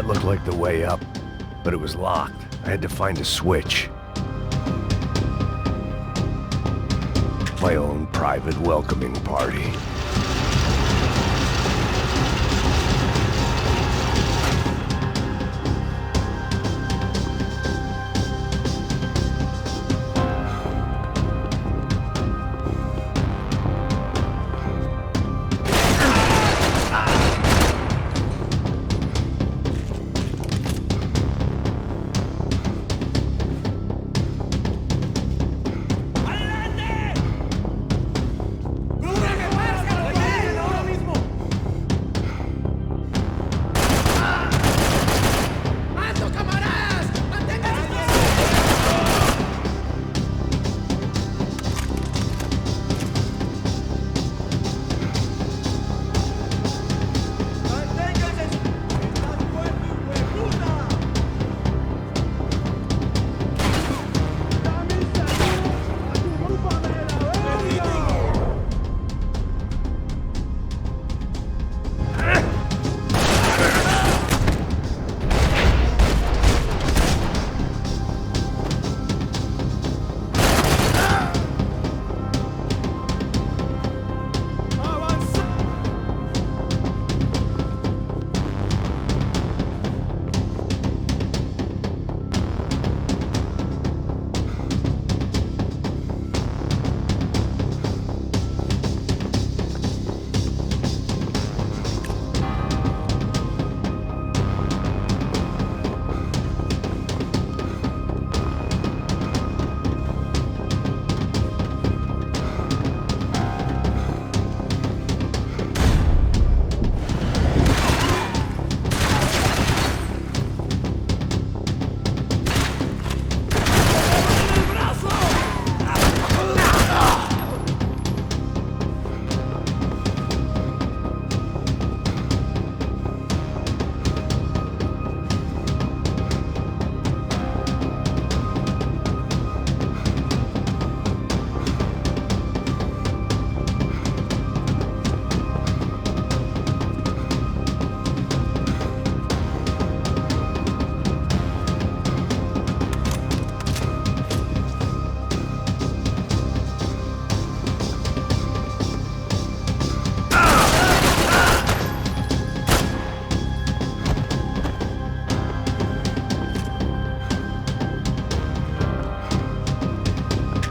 That looked like the way up, but it was locked. I had to find a switch. My own private welcoming party.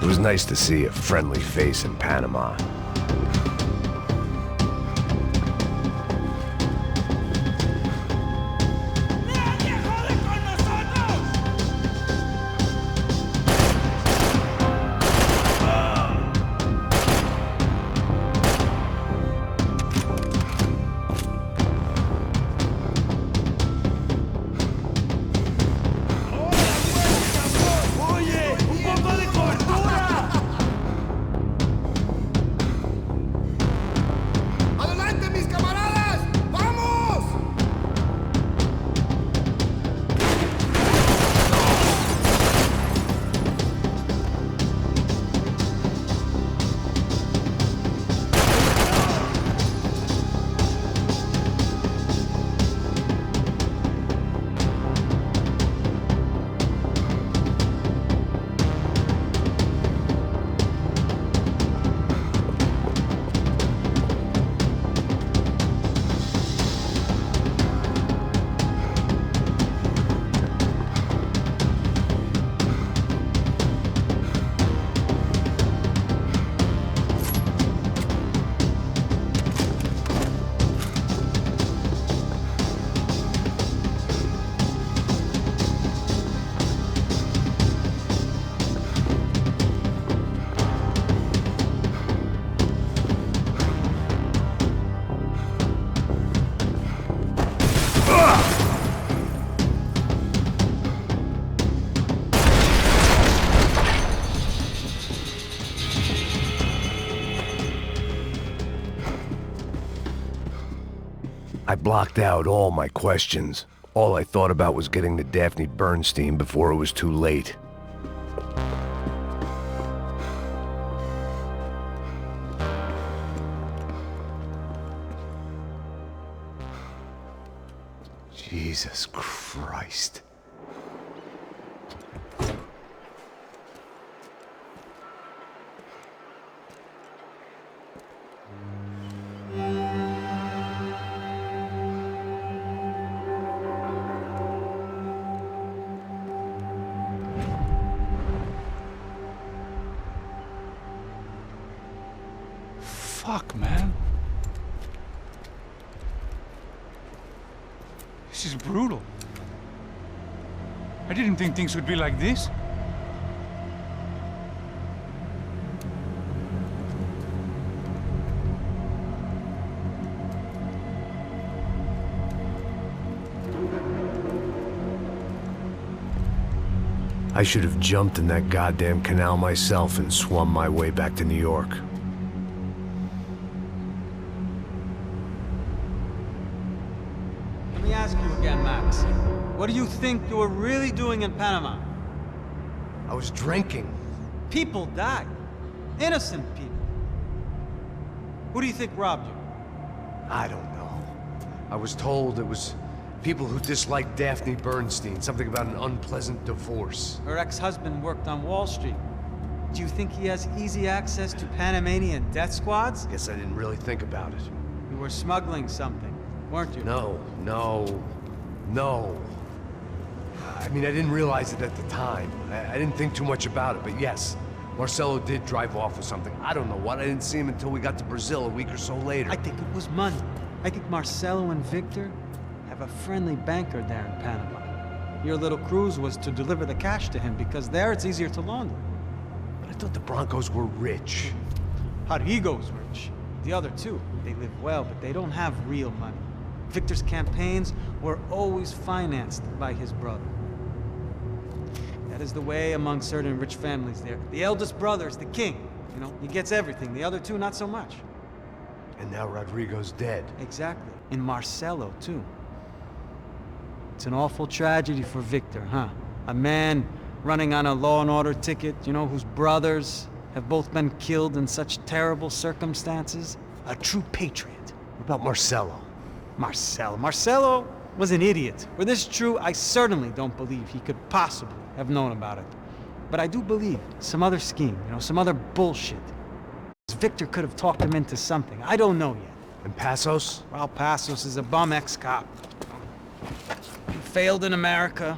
It was nice to see a friendly face in Panama. I blocked out all my questions. All I thought about was getting to Daphne Bernstein before it was too late. Jeez. Jesus Christ. Fuck, man. This is brutal. I didn't think things would be like this. I should have jumped in that goddamn canal myself and swum my way back to New York. Let me ask you again, Max. What do you think you were really doing in Panama? I was drinking. People died. Innocent people. Who do you think robbed you? I don't know. I was told it was people who disliked Daphne Bernstein, something about an unpleasant divorce. Her ex-husband worked on Wall Street. Do you think he has easy access to Panamanian death squads? Guess I didn't really think about it. You were smuggling something, weren't you? No. I mean, I didn't realize it at the time. I didn't think too much about it, but yes, Marcelo did drive off with something. I don't know what. I didn't see him until we got to Brazil a week or so later. I think it was money. I think Marcelo and Victor have a friendly banker there in Panama. Your little cruise was to deliver the cash to him because there it's easier to launder. But I thought the Broncos were rich. Rodrigo's rich. The other two, they live well, but they don't have real money. Victor's campaigns were always financed by his brother. That is the way among certain rich families there. The eldest brother is the king. You know, he gets everything. The other two, not so much. And now Rodrigo's dead. Exactly. And Marcelo, too. It's an awful tragedy for Victor, huh? A man running on a law and order ticket, you know, whose brothers have both been killed in such terrible circumstances. A true patriot. What about Marcelo? Marcelo was an idiot. Were this true, I certainly don't believe he could possibly have known about it. But I do believe some other scheme, you know, some other bullshit. Victor could have talked him into something. I don't know yet. And Passos? Well, Passos is a bum ex-cop. He failed in America,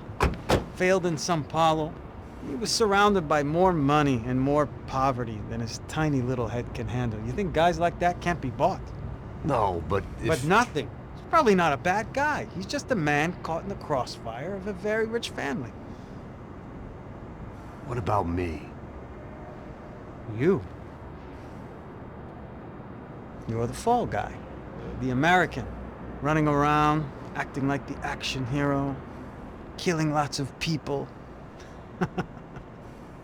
failed in Sao Paulo. He was surrounded by more money and more poverty than his tiny little head can handle. You think guys like that can't be bought? No, but if... But nothing. He's probably not a bad guy. He's just a man caught in the crossfire of a very rich family. What about me? You. You're the fall guy. The American. Running around, acting like the action hero. Killing lots of people.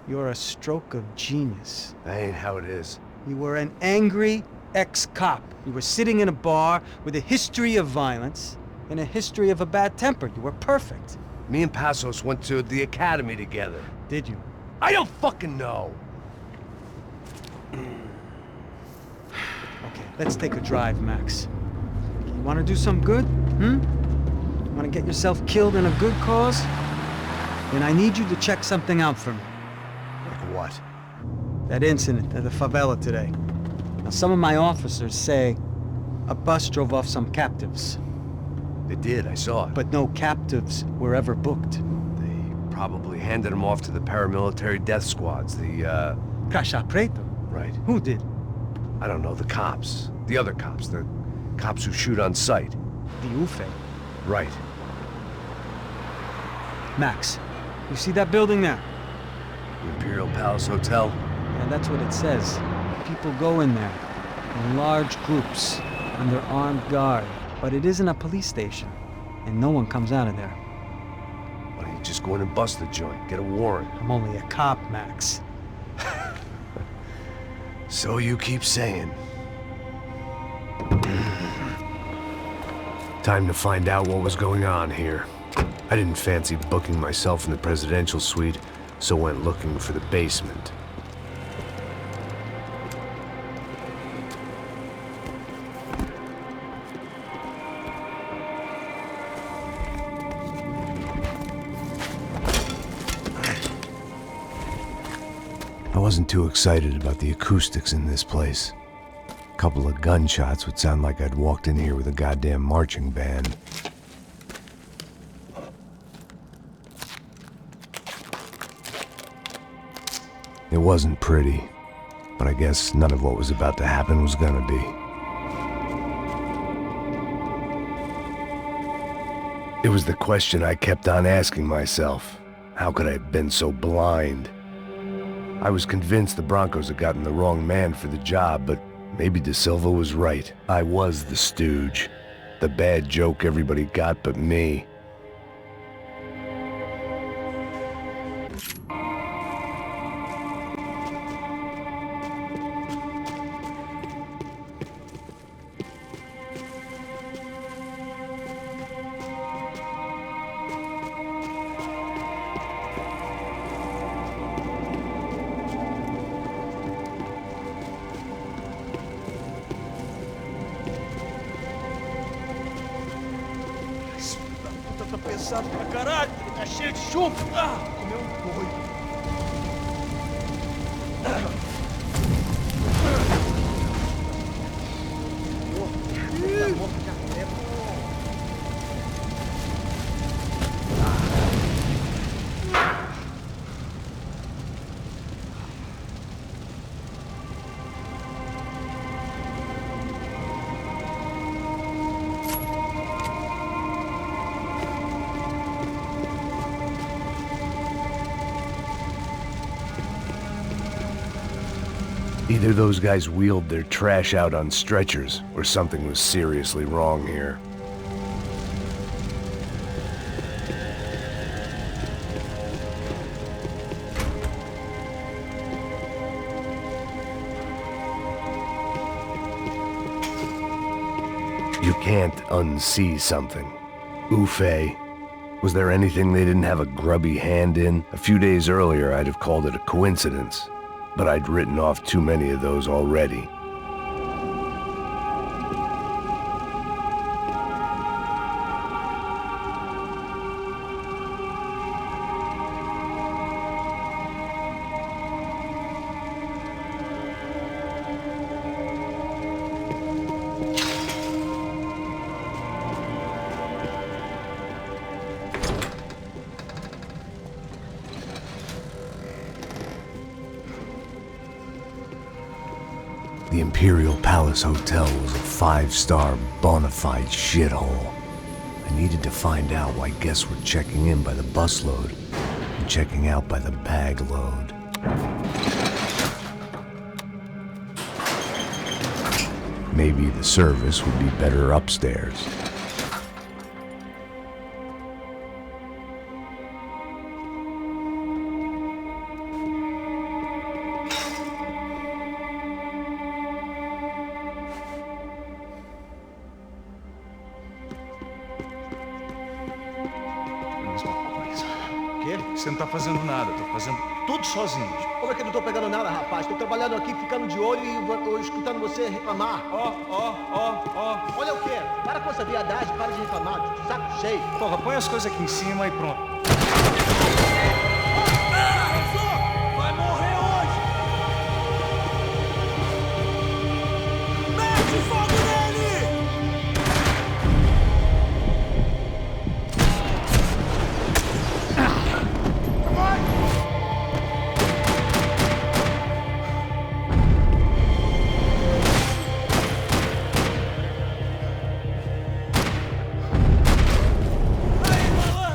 You're a stroke of genius. That ain't how it is. You were an angry ex-cop. You were sitting in a bar with a history of violence and a history of a bad temper. You were perfect. Me and Passos went to the academy together. Did you? I don't fucking know! Okay, let's take a drive, Max. You want to do some good? You want to get yourself killed in a good cause? Then I need you to check something out for me. Like what? That incident at the favela today. Now, some of my officers say a bus drove off some captives. They did, I saw it. But no captives were ever booked. They probably handed them off to the paramilitary death squads, the, Caixa Preto? Right. Who did? I don't know, the cops. The other cops, the cops who shoot on sight. The UFE. Right. Max, you see that building there? The Imperial Palace Hotel? Yeah, that's what it says. People go in there in large groups under armed guard. But it isn't a police station, and no one comes out of there. Why don't you just go in and bust the joint, get a warrant? I'm only a cop, Max. So you keep saying. Time to find out what was going on here. I didn't fancy booking myself in the presidential suite, so went looking for the basement. I wasn't too excited about the acoustics in this place. A couple of gunshots would sound like I'd walked in here with a goddamn marching band. It wasn't pretty, but I guess none of what was about to happen was gonna be. It was the question I kept on asking myself. How could I have been so blind? I was convinced the Broncos had gotten the wrong man for the job, but maybe De Silva was right. I was the stooge. The bad joke everybody got but me. Tá pesado pra caralho, tá cheio de chumbo. Comeu boi. Either those guys wheeled their trash out on stretchers, or something was seriously wrong here. You can't unsee something. Oof-ay. Was there anything they didn't have a grubby hand in? A few days earlier, I'd have called it a coincidence. But I'd written off too many of those already. The Imperial Palace Hotel was a five-star bona fide shithole. I needed to find out why guests were checking in by the busload and checking out by the bag load. Maybe the service would be better upstairs. Você não tá fazendo nada, tô fazendo tudo sozinho. Como é que eu não tô pegando nada, rapaz? Tô trabalhando aqui, ficando de olho e escutando você reclamar. Ó. Olha o quê? Para com essa viadagem, para de reclamar. Tô de saco cheio. Porra, põe as coisas aqui em cima e pronto. Vai morrer hoje! Mete fogo nele! Aí, malandro!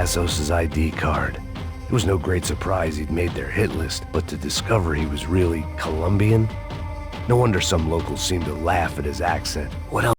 Passos' ID card. It was no great surprise he'd made their hit list, but to discover he was really Colombian? No wonder some locals seemed to laugh at his accent. What else?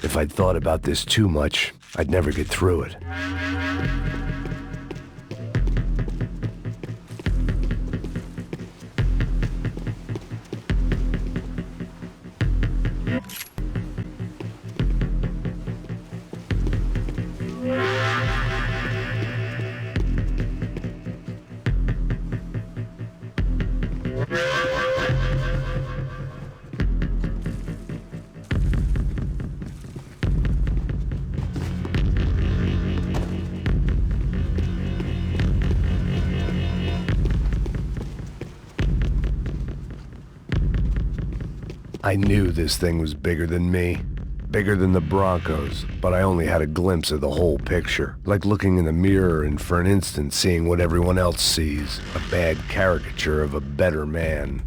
If I'd thought about this too much, I'd never get through it. I knew this thing was bigger than me, bigger than the Broncos, but I only had a glimpse of the whole picture, like looking in the mirror and for an instant seeing what everyone else sees, a bad caricature of a better man.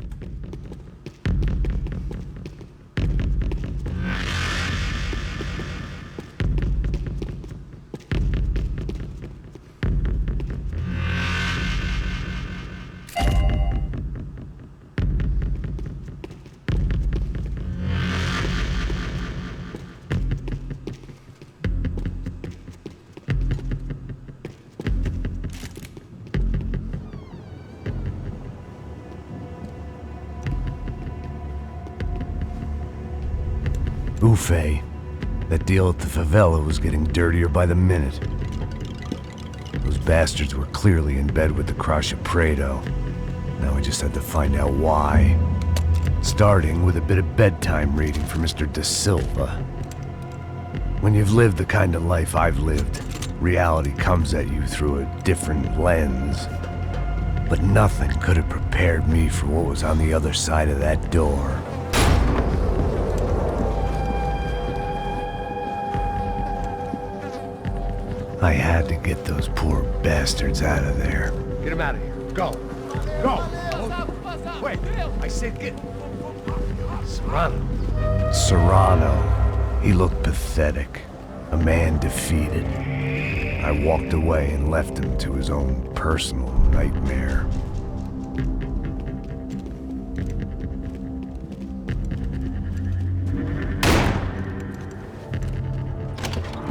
Ufe. That deal at the favela was getting dirtier by the minute. Those bastards were clearly in bed with the Crusher Prado. Now we just had to find out why. Starting with a bit of bedtime reading for Mr. Da Silva. When you've lived the kind of life I've lived, reality comes at you through a different lens. But nothing could have prepared me for what was on the other side of that door. I had to get those poor bastards out of there. Get him out of here. Go. Go! Wait, I said get... Serrano. Serrano. He looked pathetic. A man defeated. I walked away and left him to his own personal nightmare.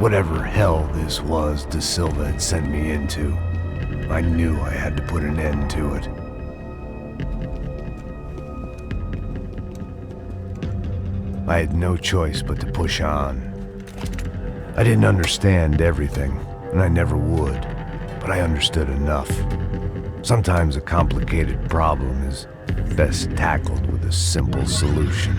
Whatever hell this was Da Silva had sent me into, I knew I had to put an end to it. I had no choice but to push on. I didn't understand everything, and I never would, but I understood enough. Sometimes a complicated problem is best tackled with a simple solution.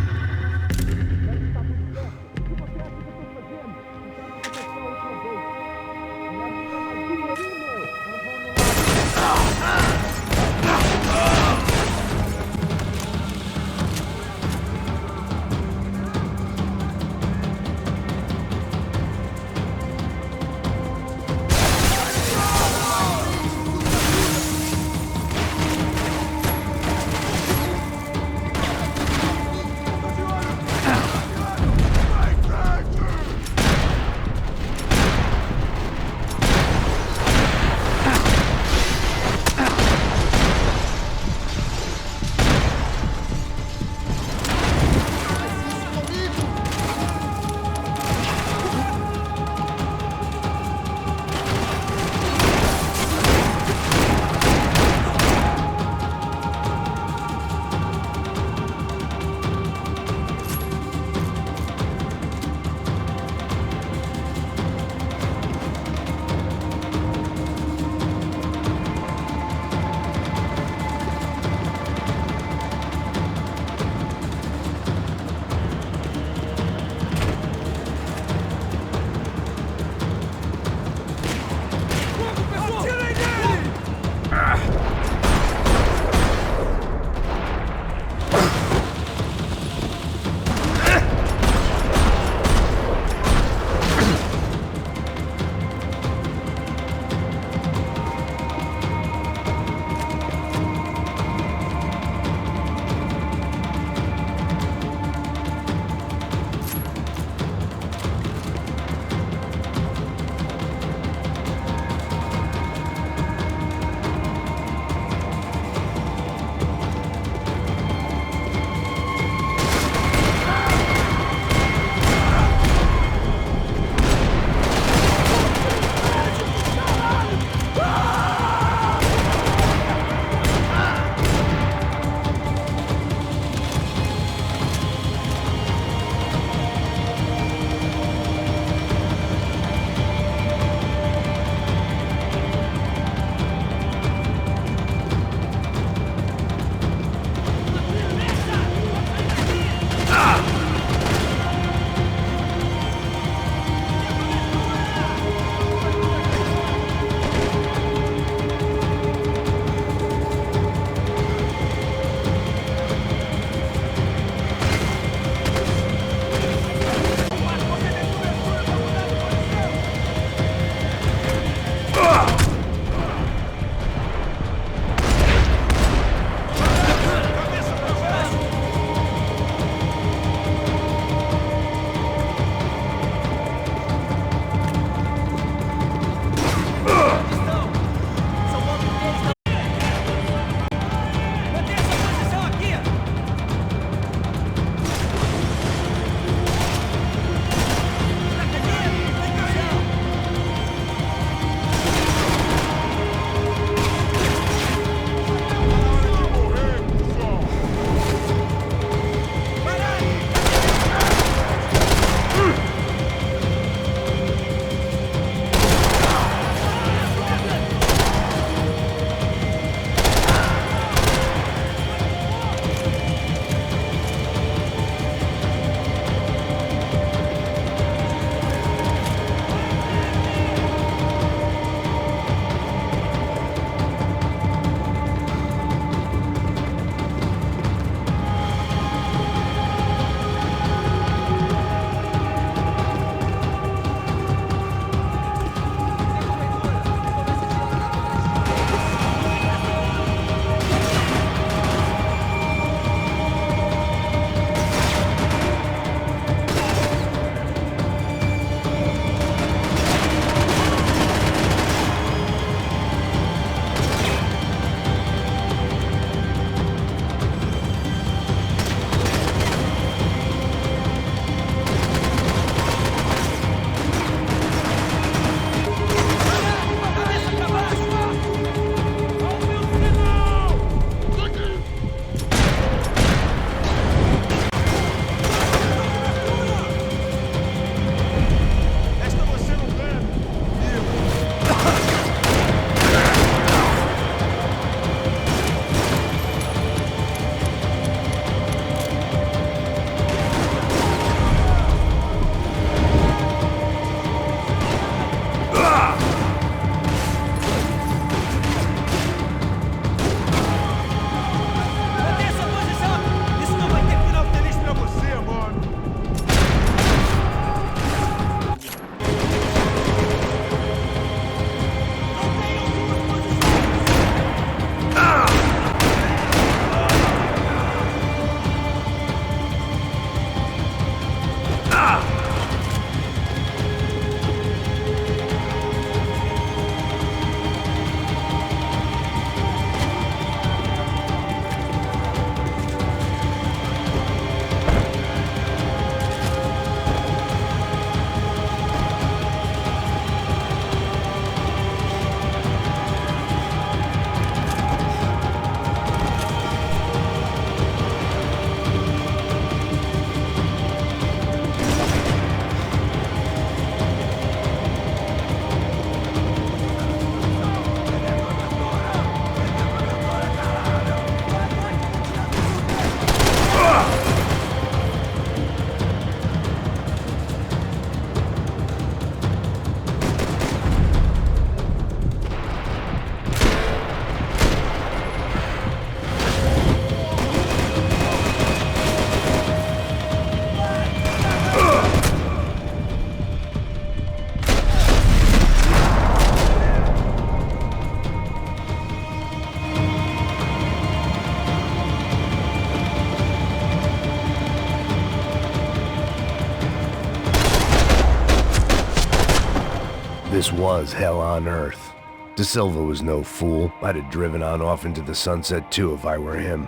This was hell on earth. De Silva was no fool. I'd have driven on off into the sunset too if I were him.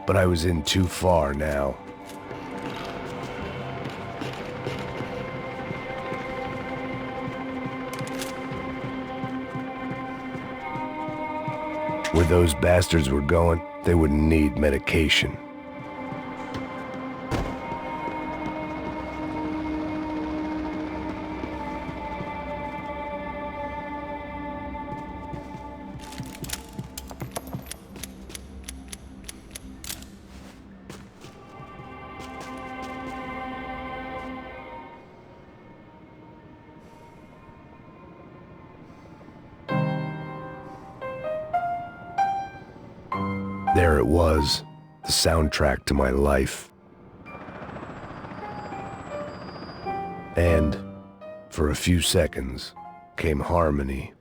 But I was in too far now. Where those bastards were going, they would need medication. There it was, the soundtrack to my life. And, for a few seconds, came harmony.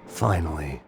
Finally.